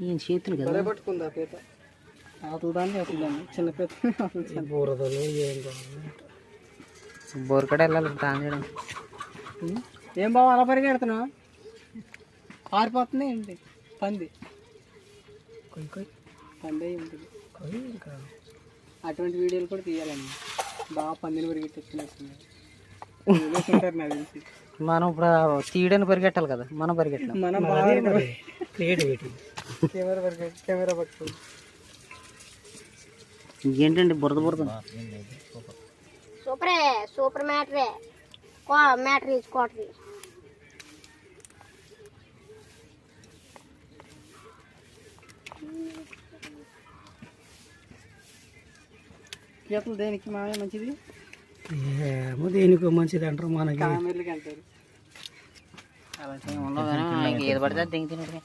ఈయన చేతులు కదా పట్టుకుందా పీత అవుతుందాన్ని అవుతుందండి చిన్న పీత బూరదలు ఏం బోరకడ వెళ్ళాలి తాగడం. ఏం బావ అలా పరిగెడుతున్నావు? పారిపోతుంది ఏంటి పంది? పంది ఉంటుంది. అటువంటి వీడియోలు కూడా తీయాలండి. బాగా పందిని పరిగెట్టిస్తున్నట్టున్నారు నాకు తెలిసి. మనం ఇప్పుడు తీయడానికి పరిగెట్టాలి కదా, మనం పరిగెట్టాలి. మనం కెమెరా పట్టుకోండి. ఇంకేంటండి బురద బురద సూపరే, సూపర్ మ్యాటరే, మ్యాటర్ ఈజ్ క్వార్టర్. పీతలు దేనికి మామే మంచిది? ఏమో దేనికి మంచిది అంటారు, మనకి కామెర్లకి అంటారు. అలా ఏది పడితే దింగి తినడమే.